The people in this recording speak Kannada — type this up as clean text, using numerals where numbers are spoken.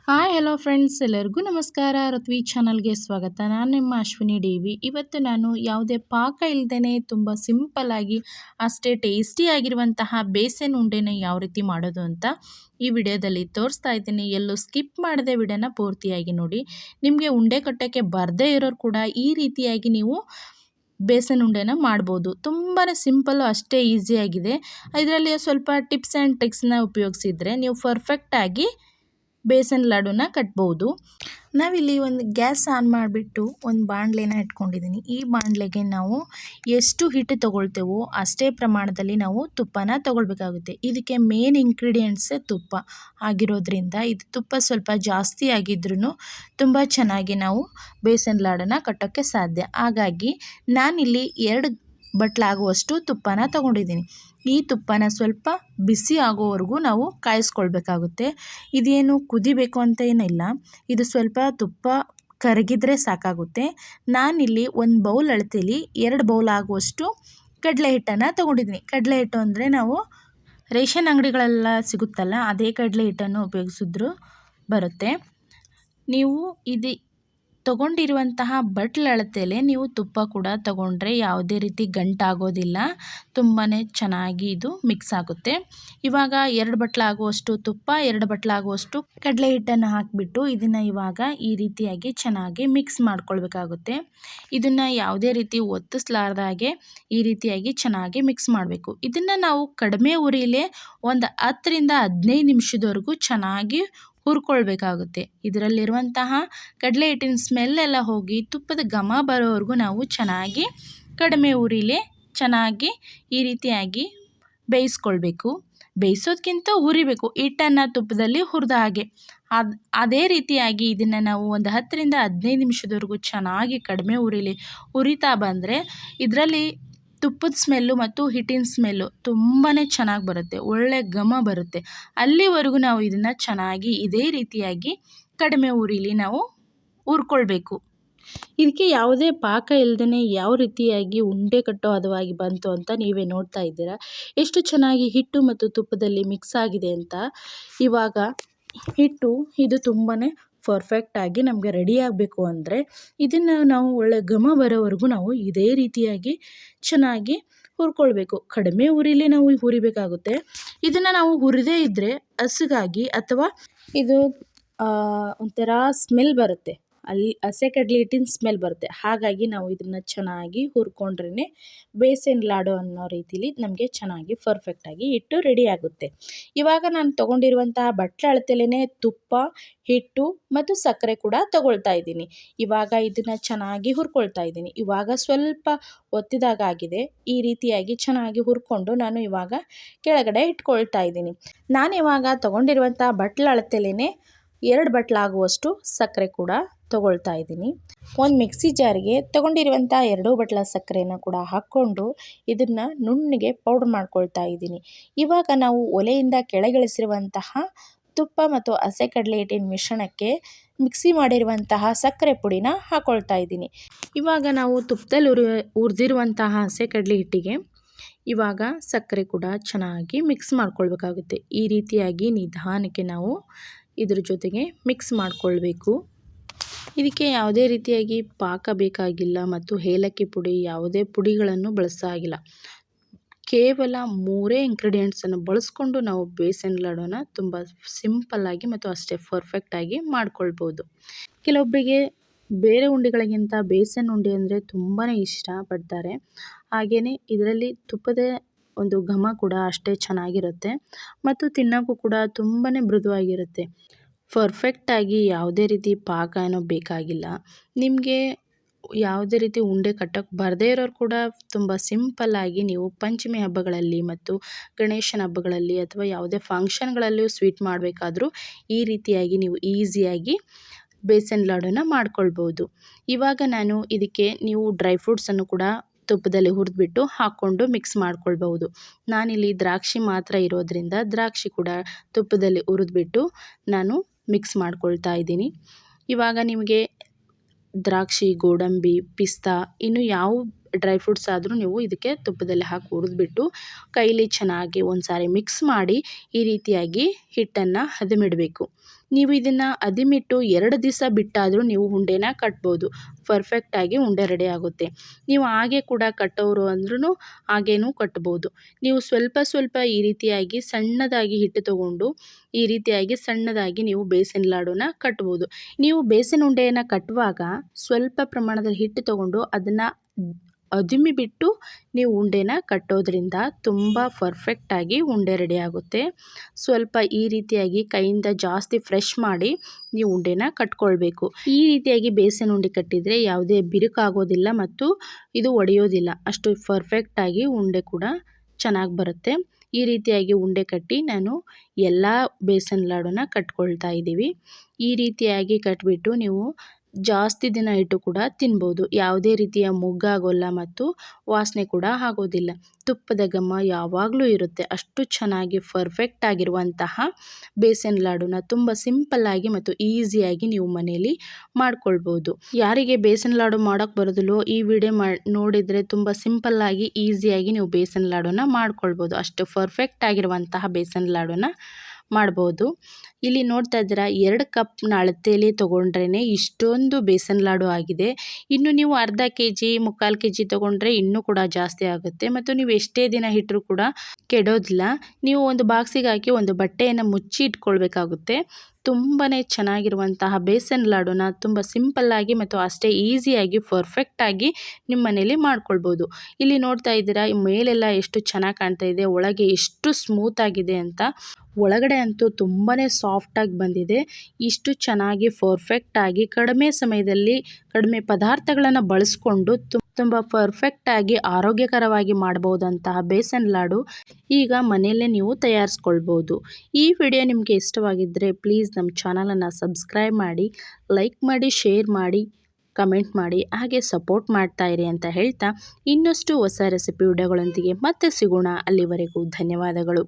ಹಾಯ್ ಹಲೋ ಫ್ರೆಂಡ್ಸ್, ಎಲ್ಲರಿಗೂ ನಮಸ್ಕಾರ. ಋತ್ವಿ ಚಾನಲ್ಗೆ ಸ್ವಾಗತ. ನಾನು ನಿಮ್ಮ ಅಶ್ವಿನಿ ಡಿ.ವಿ. ಇವತ್ತು ನಾನು ಯಾವುದೇ ಪಾಕ ಇಲ್ಲದೇ ತುಂಬ ಸಿಂಪಲ್ಲಾಗಿ ಅಷ್ಟೇ ಟೇಸ್ಟಿಯಾಗಿರುವಂತಹ ಬೇಸನ್ ಉಂಡೆನ ಯಾವ ರೀತಿ ಮಾಡೋದು ಅಂತ ಈ ವಿಡಿಯೋದಲ್ಲಿ ತೋರಿಸ್ತಾ ಇದ್ದೀನಿ. ಎಲ್ಲೂ ಸ್ಕಿಪ್ ಮಾಡದೆ ವಿಡಿಯೋನ ಪೂರ್ತಿಯಾಗಿ ನೋಡಿ. ನಿಮಗೆ ಉಂಡೆ ಕಟ್ಟೋಕ್ಕೆ ಬರದೇ ಇರೋರು ಕೂಡ ಈ ರೀತಿಯಾಗಿ ನೀವು ಬೇಸನ್ ಉಂಡೆನ ಮಾಡ್ಬೋದು. ತುಂಬಾ ಸಿಂಪಲ್ಲು, ಅಷ್ಟೇ ಈಸಿಯಾಗಿದೆ. ಇದರಲ್ಲಿ ಸ್ವಲ್ಪ ಟಿಪ್ಸ್ ಆ್ಯಂಡ್ ಟ್ರಿಕ್ಸ್ನ ಉಪಯೋಗಿಸಿದರೆ ನೀವು ಪರ್ಫೆಕ್ಟಾಗಿ ಬೇಸನ್ ಲಾಡುನ ಕಟ್ಬೋದು. ನಾವಿಲ್ಲಿ ಒಂದು ಗ್ಯಾಸ್ ಆನ್ ಮಾಡಿಬಿಟ್ಟು ಒಂದು ಬಾಣಲೆನ ಇಟ್ಕೊಂಡಿದ್ದೀನಿ. ಈ ಬಾಣಲೆಗೆ ನಾವು ಎಷ್ಟು ಹಿಟ್ಟು ತೊಗೊಳ್ತೇವೋ ಅಷ್ಟೇ ಪ್ರಮಾಣದಲ್ಲಿ ನಾವು ತುಪ್ಪನ ತೊಗೊಳ್ಬೇಕಾಗುತ್ತೆ. ಇದಕ್ಕೆ ಮೇನ್ ಇಂಗ್ರೀಡಿಯೆಂಟ್ಸೇ ತುಪ್ಪ ಆಗಿರೋದ್ರಿಂದ ಇದು ತುಪ್ಪ ಸ್ವಲ್ಪ ಜಾಸ್ತಿ ಆಗಿದ್ರೂ ತುಂಬ ಚೆನ್ನಾಗಿ ನಾವು ಬೇಸನ್ ಲಾಡನ್ನು ಕಟ್ಟೋಕ್ಕೆ ಸಾಧ್ಯ. ಹಾಗಾಗಿ ನಾನಿಲ್ಲಿ 2 ಬಟ್ಲಾಗುವಷ್ಟು ತುಪ್ಪನ ತೊಗೊಂಡಿದ್ದೀನಿ. ಈ ತುಪ್ಪನ ಸ್ವಲ್ಪ ಬಿಸಿ ಆಗೋವರೆಗೂ ನಾವು ಕಾಯಿಸ್ಕೊಳ್ಬೇಕಾಗುತ್ತೆ. ಇದೇನು ಕುದಿಬೇಕು ಅಂತ ಏನಿಲ್ಲ, ಇದು ಸ್ವಲ್ಪ ತುಪ್ಪ ಕರಗಿದ್ರೆ ಸಾಕಾಗುತ್ತೆ. ನಾನಿಲ್ಲಿ ಒಂದು ಬೌಲ್ ಅಳತೆಯಲ್ಲಿ 2 ಬೌಲ್ ಆಗುವಷ್ಟು ಕಡಲೆ ಹಿಟ್ಟನ್ನು ತೊಗೊಂಡಿದ್ದೀನಿ. ಕಡಲೆ ಹಿಟ್ಟು ಅಂದರೆ ನಾವು ರೇಷನ್ ಅಂಗಡಿಗಳೆಲ್ಲ ಸಿಗುತ್ತಲ್ಲ, ಅದೇ ಕಡಲೆ ಹಿಟ್ಟನ್ನು ಉಪಯೋಗಿಸಿದ್ರು ಬರುತ್ತೆ. ನೀವು ಇದು ತೊಗೊಂಡಿರುವಂತಹ ಬಟ್ಲ ಅಳತೆಯಲ್ಲೇ ನೀವು ತುಪ್ಪ ಕೂಡ ತೊಗೊಂಡ್ರೆ ಯಾವುದೇ ರೀತಿ ಗಂಟಾಗೋದಿಲ್ಲ. ತುಂಬಾ ಚೆನ್ನಾಗಿ ಇದು ಮಿಕ್ಸ್ ಆಗುತ್ತೆ. ಇವಾಗ 2 ಬಟ್ಲಾಗುವಷ್ಟು ತುಪ್ಪ, 2 ಬಟ್ಲಾಗುವಷ್ಟು ಕಡಲೆ ಹಿಟ್ಟನ್ನು ಹಾಕಿಬಿಟ್ಟು ಇದನ್ನು ಇವಾಗ ಈ ರೀತಿಯಾಗಿ ಚೆನ್ನಾಗಿ ಮಿಕ್ಸ್ ಮಾಡ್ಕೊಳ್ಬೇಕಾಗುತ್ತೆ. ಇದನ್ನು ಯಾವುದೇ ರೀತಿ ಒತ್ತಿಸ್ಲಾರ್ದಾಗೆ ಈ ರೀತಿಯಾಗಿ ಚೆನ್ನಾಗಿ ಮಿಕ್ಸ್ ಮಾಡಬೇಕು. ಇದನ್ನು ನಾವು ಕಡಿಮೆ ಉರಿಲೇ ಒಂದು 10 ರಿಂದ 15 ನಿಮಿಷದವರೆಗೂ ಚೆನ್ನಾಗಿ ಹುರ್ಕೊಳ್ಬೇಕಾಗುತ್ತೆ. ಇದರಲ್ಲಿರುವಂತಹ ಕಡಲೆ ಹಿಟ್ಟಿನ ಸ್ಮೆಲ್ಲೆಲ್ಲ ಹೋಗಿ ತುಪ್ಪದ ಘಮ ಬರೋವರೆಗೂ ನಾವು ಚೆನ್ನಾಗಿ ಕಡಿಮೆ ಉರಿಲೇ ಚೆನ್ನಾಗಿ ಈ ರೀತಿಯಾಗಿ ಬೇಯಿಸ್ಕೊಳ್ಬೇಕು. ಬೇಯಿಸೋದಕ್ಕಿಂತ ಹುರಿಬೇಕು, ಹಿಟ್ಟನ್ನು ತುಪ್ಪದಲ್ಲಿ ಹುರಿದ ಹಾಗೆ. ಅದೇ ರೀತಿಯಾಗಿ ಇದನ್ನು ನಾವು ಒಂದು 10 ರಿಂದ 15 ನಿಮಿಷದವರೆಗೂ ಚೆನ್ನಾಗಿ ಕಡಿಮೆ ಉರಿಲಿ ಹುರಿತಾ ಬಂದರೆ ಇದರಲ್ಲಿ ತುಪ್ಪದ ಸ್ಮೆಲ್ಲು ಮತ್ತು ಹಿಟ್ಟಿನ ಸ್ಮೆಲ್ಲು ತುಂಬಾ ಚೆನ್ನಾಗಿ ಬರುತ್ತೆ, ಒಳ್ಳೆ ಘಮ ಬರುತ್ತೆ. ಅಲ್ಲಿವರೆಗೂ ನಾವು ಇದನ್ನು ಚೆನ್ನಾಗಿ ಇದೇ ರೀತಿಯಾಗಿ ಕಡಿಮೆ ಉರಿಲಿ ನಾವು ಹುರ್ಕೊಳ್ಬೇಕು. ಇದಕ್ಕೆ ಯಾವುದೇ ಪಾಕ ಇಲ್ಲದೇ ಯಾವ ರೀತಿಯಾಗಿ ಉಂಡೆ ಕಟ್ಟೋ ಹದವಾಗಿ ಬಂತು ಅಂತ ನೀವೇ ನೋಡ್ತಾ ಇದ್ದೀರಾ. ಎಷ್ಟು ಚೆನ್ನಾಗಿ ಹಿಟ್ಟು ಮತ್ತು ತುಪ್ಪದಲ್ಲಿ ಮಿಕ್ಸ್ ಆಗಿದೆ ಅಂತ. ಇವಾಗ ಹಿಟ್ಟು ಇದು ತುಂಬಾ ಪರ್ಫೆಕ್ಟಾಗಿ ನಮಗೆ ರೆಡಿ ಆಗಬೇಕು ಅಂದರೆ ಇದನ್ನು ನಾವು ಒಳ್ಳೆ ಘಮ ಬರೋವರೆಗೂ ನಾವು ಇದೇ ರೀತಿಯಾಗಿ ಚೆನ್ನಾಗಿ ಹುರ್ಕೊಳ್ಬೇಕು. ಕಡಿಮೆ ಉರಿಲಿ ನಾವು ಹುರಿಬೇಕಾಗುತ್ತೆ. ಇದನ್ನು ನಾವು ಹುರಿದೇ ಇದ್ದರೆ ಹಸಿಗಾಗಿ ಅಥವಾ ಇದು ಒಂಥರ ಸ್ಮೆಲ್ ಬರುತ್ತೆ, ಅಲ್ಲಿ ಹಸೆ ಕಡಲೆ ಹಿಟ್ಟಿನ ಸ್ಮೆಲ್ ಬರುತ್ತೆ. ಹಾಗಾಗಿ ನಾವು ಇದನ್ನು ಚೆನ್ನಾಗಿ ಹುರ್ಕೊಂಡ್ರೇ ಬೇಸನ್ ಲಾಡು ಅನ್ನೋ ರೀತಿಲಿ ನಮಗೆ ಚೆನ್ನಾಗಿ ಪರ್ಫೆಕ್ಟಾಗಿ ಹಿಟ್ಟು ರೆಡಿ ಆಗುತ್ತೆ. ಇವಾಗ ನಾನು ತೊಗೊಂಡಿರುವಂತಹ ಬಟ್ಲ ಅಳತೆಲೇ ತುಪ್ಪ, ಹಿಟ್ಟು ಮತ್ತು ಸಕ್ಕರೆ ಕೂಡ ತೊಗೊಳ್ತಾ ಇದ್ದೀನಿ. ಇವಾಗ ಇದನ್ನು ಚೆನ್ನಾಗಿ ಹುರ್ಕೊಳ್ತಾ ಇದ್ದೀನಿ. ಇವಾಗ ಸ್ವಲ್ಪ ಒತ್ತಿದಾಗ ಆಗಿದೆ. ಈ ರೀತಿಯಾಗಿ ಚೆನ್ನಾಗಿ ಹುರ್ಕೊಂಡು ನಾನು ಇವಾಗ ಕೆಳಗಡೆ ಇಟ್ಕೊಳ್ತಾ ಇದ್ದೀನಿ. ನಾನಿವಾಗ ತೊಗೊಂಡಿರುವಂಥ ಬಟ್ಲ ಅಳತೆಲೇ 2 ಬಟ್ಲಾಗುವಷ್ಟು ಸಕ್ಕರೆ ಕೂಡ ತೊಗೊಳ್ತಾ ಇದ್ದೀನಿ. ಒಂದು ಮಿಕ್ಸಿ ಜಾರಿಗೆ ತೊಗೊಂಡಿರುವಂಥ 2 ಬಟ್ಲ ಸಕ್ಕರೆನ ಕೂಡ ಹಾಕ್ಕೊಂಡು ಇದನ್ನು ನುಣ್ಣಗೆ ಪೌಡ್ರ್ ಮಾಡ್ಕೊಳ್ತಾ ಇದ್ದೀನಿ. ಇವಾಗ ನಾವು ಒಲೆಯಿಂದ ಕೆಳಗಿಳಿಸಿರುವಂತಹ ತುಪ್ಪ ಮತ್ತು ಹಸೆ ಕಡಲೆ ಹಿಟ್ಟಿನ ಮಿಶ್ರಣಕ್ಕೆ ಮಿಕ್ಸಿ ಮಾಡಿರುವಂತಹ ಸಕ್ಕರೆ ಪುಡಿನ ಹಾಕ್ಕೊಳ್ತಾ ಇದ್ದೀನಿ. ಇವಾಗ ನಾವು ತುಪ್ಪದಲ್ಲಿ ಹುರಿದಿರುವಂತಹ ಹಸೆ ಕಡಲೆ ಹಿಟ್ಟಿಗೆ ಇವಾಗ ಸಕ್ಕರೆ ಕೂಡ ಚೆನ್ನಾಗಿ ಮಿಕ್ಸ್ ಮಾಡ್ಕೊಳ್ಬೇಕಾಗುತ್ತೆ. ಈ ರೀತಿಯಾಗಿ ನಿಧಾನಕ್ಕೆ ನಾವು ಇದ್ರ ಜೊತೆಗೆ ಮಿಕ್ಸ್ ಮಾಡಿಕೊಳ್ಬೇಕು. ಇದಕ್ಕೆ ಯಾವುದೇ ರೀತಿಯಾಗಿ ಪಾಕ ಬೇಕಾಗಿಲ್ಲ ಮತ್ತು ಏಲಕ್ಕಿ ಪುಡಿ ಯಾವುದೇ ಪುಡಿಗಳನ್ನು ಬಳಸಾಗಿಲ್ಲ. ಕೇವಲ 3 ಇಂಗ್ರೀಡಿಯೆಂಟ್ಸನ್ನು ಬಳಸ್ಕೊಂಡು ನಾವು ಬೇಸನ್ ಲಾಡನ್ನ ತುಂಬ ಸಿಂಪಲ್ಲಾಗಿ ಮತ್ತು ಅಷ್ಟೇ ಪರ್ಫೆಕ್ಟಾಗಿ ಮಾಡ್ಕೊಳ್ಬೋದು. ಕೆಲವೊಬ್ಬರಿಗೆ ಬೇರೆ ಉಂಡೆಗಳಿಗಿಂತ ಬೇಸನ್ ಉಂಡೆ ಅಂದರೆ ತುಂಬಾ ಇಷ್ಟಪಡ್ತಾರೆ. ಹಾಗೆಯೇ ಇದರಲ್ಲಿ ತುಪ್ಪದ ಒಂದು ಘಮ ಕೂಡ ಅಷ್ಟೇ ಚೆನ್ನಾಗಿರುತ್ತೆ ಮತ್ತು ತಿನ್ನೋಕ್ಕೂ ಕೂಡ ತುಂಬಾ ಮೃದುವಾಗಿರುತ್ತೆ. ಪರ್ಫೆಕ್ಟಾಗಿ ಯಾವುದೇ ರೀತಿ ಪಾಕ ಏನೋ ಬೇಕಾಗಿಲ್ಲ. ನಿಮಗೆ ಯಾವುದೇ ರೀತಿ ಉಂಡೆ ಕಟ್ಟೋಕ್ಕೆ ಬರದೇ ಇರೋರು ಕೂಡ ತುಂಬ ಸಿಂಪಲ್ಲಾಗಿ ನೀವು ಪಂಚಮಿ ಹಬ್ಬಗಳಲ್ಲಿ ಮತ್ತು ಗಣೇಶನ ಹಬ್ಬಗಳಲ್ಲಿ ಅಥವಾ ಯಾವುದೇ ಫಂಕ್ಷನ್ಗಳಲ್ಲಿಯೂ ಸ್ವೀಟ್ ಮಾಡಬೇಕಾದ್ರೂ ಈ ರೀತಿಯಾಗಿ ನೀವು ಈಸಿಯಾಗಿ ಬೇಸನ್ ಲಾಡನ್ನು ಮಾಡ್ಕೊಳ್ಬೋದು. ಇವಾಗ ನಾನು ಇದಕ್ಕೆ ನೀವು ಡ್ರೈ ಫ್ರೂಟ್ಸನ್ನು ಕೂಡ ತುಪ್ಪದಲ್ಲಿ ಹುರಿದ್ಬಿಟ್ಟು ಹಾಕ್ಕೊಂಡು ಮಿಕ್ಸ್ ಮಾಡ್ಕೊಳ್ಬೋದು. ನಾನಿಲ್ಲಿ ದ್ರಾಕ್ಷಿ ಮಾತ್ರ ಇರೋದ್ರಿಂದ ದ್ರಾಕ್ಷಿ ಕೂಡ ತುಪ್ಪದಲ್ಲಿ ಹುರಿದ್ಬಿಟ್ಟು ನಾನು ಮಿಕ್ಸ್ ಮಾಡ್ಕೊಳ್ತಾ ಇದ್ದೀನಿ. ಇವಾಗ ನಿಮಗೆ ದ್ರಾಕ್ಷಿ, ಗೋಡಂಬಿ, ಪಿಸ್ತಾ ಇನ್ನು ಯಾವ ಡ್ರೈ ಫ್ರೂಟ್ಸ್ ಆದರೂ ನೀವು ಇದಕ್ಕೆ ತುಪ್ಪದಲ್ಲಿ ಹಾಕಿ ಹುರಿದ್ಬಿಟ್ಟು ಕೈಲಿ ಚೆನ್ನಾಗಿ ಒಂದು ಸಾರಿ ಮಿಕ್ಸ್ ಮಾಡಿ ಈ ರೀತಿಯಾಗಿ ಹಿಟ್ಟನ್ನು ಹದಮಿಡಬೇಕು. ನೀವು ಇದನ್ನು ಅದಿಮಿಟ್ಟು 2 ದಿವಸ ಬಿಟ್ಟಾದರೂ ನೀವು ಉಂಡೆನ ಕಟ್ಬೋದು. ಪರ್ಫೆಕ್ಟಾಗಿ ಉಂಡೆ ರೆಡಿ ಆಗುತ್ತೆ. ನೀವು ಹಾಗೆ ಕೂಡ ಕಟ್ಟೋರು ಅಂದ್ರೂ ಹಾಗೇನೂ ಕಟ್ಬೋದು. ನೀವು ಸ್ವಲ್ಪ ಈ ರೀತಿಯಾಗಿ ಸಣ್ಣದಾಗಿ ಹಿಟ್ಟು ತಗೊಂಡು ಈ ರೀತಿಯಾಗಿ ಸಣ್ಣದಾಗಿ ನೀವು ಬೇಸನ್ ಲಾಡುನ ಕಟ್ಬೋದು. ನೀವು ಬೇಸನ್ ಉಂಡೆಯನ್ನು ಕಟ್ಟುವಾಗ ಸ್ವಲ್ಪ ಪ್ರಮಾಣದಲ್ಲಿ ಹಿಟ್ಟು ತಗೊಂಡು ಅದನ್ನು ಅದುಮಿ ಬಿಟ್ಟು ನೀವು ಉಂಡೆನ ಕಟ್ಟೋದ್ರಿಂದ ತುಂಬ ಪರ್ಫೆಕ್ಟಾಗಿ ಉಂಡೆ ರೆಡಿ ಆಗುತ್ತೆ. ಸ್ವಲ್ಪ ಈ ರೀತಿಯಾಗಿ ಕೈಯಿಂದ ಜಾಸ್ತಿ ಫ್ರೆಶ್ ಮಾಡಿ ನೀವು ಉಂಡೆನ ಕಟ್ಕೊಳ್ಬೇಕು. ಈ ರೀತಿಯಾಗಿ ಬೇಸನ್ ಉಂಡೆ ಕಟ್ಟಿದರೆ ಯಾವುದೇ ಬಿರುಕಾಗೋದಿಲ್ಲ ಮತ್ತು ಇದು ಒಡೆಯೋದಿಲ್ಲ. ಅಷ್ಟು ಪರ್ಫೆಕ್ಟಾಗಿ ಉಂಡೆ ಕೂಡ ಚೆನ್ನಾಗಿ ಬರುತ್ತೆ. ಈ ರೀತಿಯಾಗಿ ಉಂಡೆ ಕಟ್ಟಿ ನಾನು ಎಲ್ಲ ಬೇಸನ್ ಲಾಡುನ ಕಟ್ಕೊಳ್ತಾ ಇದ್ದೀವಿ. ಈ ರೀತಿಯಾಗಿ ಕಟ್ಬಿಟ್ಟು ನೀವು ಜಾಸ್ತಿ ದಿನ ಇಟ್ಟು ಕೂಡ ತಿನ್ಬೋದು. ಯಾವುದೇ ರೀತಿಯ ಮುಗ್ಗಾಗೋಲ್ಲ ಮತ್ತು ವಾಸನೆ ಕೂಡ ಆಗೋದಿಲ್ಲ. ತುಪ್ಪದ ಘಮ ಯಾವಾಗಲೂ ಇರುತ್ತೆ. ಅಷ್ಟು ಚೆನ್ನಾಗಿ ಪರ್ಫೆಕ್ಟ್ ಆಗಿರುವಂತಹ ಬೇಸನ್ ಲಾಡುನ ತುಂಬ ಸಿಂಪಲ್ಲಾಗಿ ಮತ್ತು ಈಸಿಯಾಗಿ ನೀವು ಮನೆಯಲ್ಲಿ ಮಾಡ್ಕೊಳ್ಬೋದು. ಯಾರಿಗೆ ಬೇಸನ್ ಲಾಡು ಮಾಡೋಕ್ಕೆ ಬರೋದಿಲ್ಲವೋ ಈ ವಿಡಿಯೋ ನೋಡಿದರೆ ತುಂಬ ಸಿಂಪಲ್ಲಾಗಿ ಈಸಿಯಾಗಿ ನೀವು ಬೇಸನ್ ಲಾಡುನ ಮಾಡ್ಕೊಳ್ಬೋದು. ಅಷ್ಟು ಪರ್ಫೆಕ್ಟ್ ಆಗಿರುವಂತಹ ಬೇಸನ್ ಲಾಡುನ ಮಾಡ್ಬೋದು. ಇಲ್ಲಿ ನೋಡ್ತಾ ಇದ್ದೀರಾ 2 ಕಪ್ ಅಳತೆಯಲ್ಲಿ ತೊಗೊಂಡ್ರೇ ಇಷ್ಟೊಂದು ಬೇಸನ್ ಲಾಡು ಆಗಿದೆ. ಇನ್ನು ನೀವು ಅರ್ಧ kg 3/4 kg ತೊಗೊಂಡ್ರೆ ಇನ್ನೂ ಕೂಡ ಜಾಸ್ತಿ ಆಗುತ್ತೆ ಮತ್ತು ನೀವು ಎಷ್ಟೇ ದಿನ ಇಟ್ಟರೂ ಕೂಡ ಕೆಡೋದಿಲ್ಲ. ನೀವು ಒಂದು ಬಾಕ್ಸಿಗೆ ಹಾಕಿ ಒಂದು ಬಟ್ಟೆಯನ್ನು ಮುಚ್ಚಿ ಇಟ್ಕೊಳ್ಬೇಕಾಗುತ್ತೆ. ತುಂಬಾ ಚೆನ್ನಾಗಿರುವಂತಹ ಬೇಸನ್ ಲಾಡುನ ತುಂಬ ಸಿಂಪಲ್ಲಾಗಿ ಮತ್ತು ಅಷ್ಟೇ ಈಸಿಯಾಗಿ ಪರ್ಫೆಕ್ಟಾಗಿ ನಿಮ್ಮ ಮನೇಲಿ ಮಾಡ್ಕೊಳ್ಬೋದು. ಇಲ್ಲಿ ನೋಡ್ತಾ ಇದ್ದೀರಾ ಮೇಲೆಲ್ಲ ಎಷ್ಟು ಚೆನ್ನಾಗಿ ಕಾಣ್ತಾ ಇದೆ, ಒಳಗೆ ಎಷ್ಟು ಸ್ಮೂತಾಗಿದೆ ಅಂತ. ಒಳಗಡೆ ಅಂತೂ ತುಂಬಾ ಸಾಫ್ಟಾಗಿ ಬಂದಿದೆ. ಇಷ್ಟು ಚೆನ್ನಾಗಿ ಪರ್ಫೆಕ್ಟಾಗಿ ಕಡಿಮೆ ಸಮಯದಲ್ಲಿ ಕಡಿಮೆ ಪದಾರ್ಥಗಳನ್ನು ಬಳಸ್ಕೊಂಡು ತುಂಬ ಪರ್ಫೆಕ್ಟಾಗಿ ಆರೋಗ್ಯಕರವಾಗಿ ಮಾಡಬಹುದಂತಹ ಬೇಸನ್ ಲಾಡು ಈಗ ಮನೆಯಲ್ಲೇ ನೀವು ತಯಾರಿಸ್ಕೊಳ್ಬೋದು. ಈ ವಿಡಿಯೋ ನಿಮಗೆ ಇಷ್ಟವಾಗಿದ್ದರೆ ಪ್ಲೀಸ್ ನಮ್ಮ ಚಾನಲನ್ನು ಸಬ್ಸ್ಕ್ರೈಬ್ ಮಾಡಿ, ಲೈಕ್ ಮಾಡಿ, ಶೇರ್ ಮಾಡಿ, ಕಮೆಂಟ್ ಮಾಡಿ, ಹಾಗೆ ಸಪೋರ್ಟ್ ಮಾಡ್ತಾಯಿರಿ ಅಂತ ಹೇಳ್ತಾ ಇನ್ನಷ್ಟು ಹೊಸ ರೆಸಿಪಿ ವಿಡಿಯೋಗಳೊಂದಿಗೆ ಮತ್ತೆ ಸಿಗೋಣ. ಅಲ್ಲಿವರೆಗೂ ಧನ್ಯವಾದಗಳು.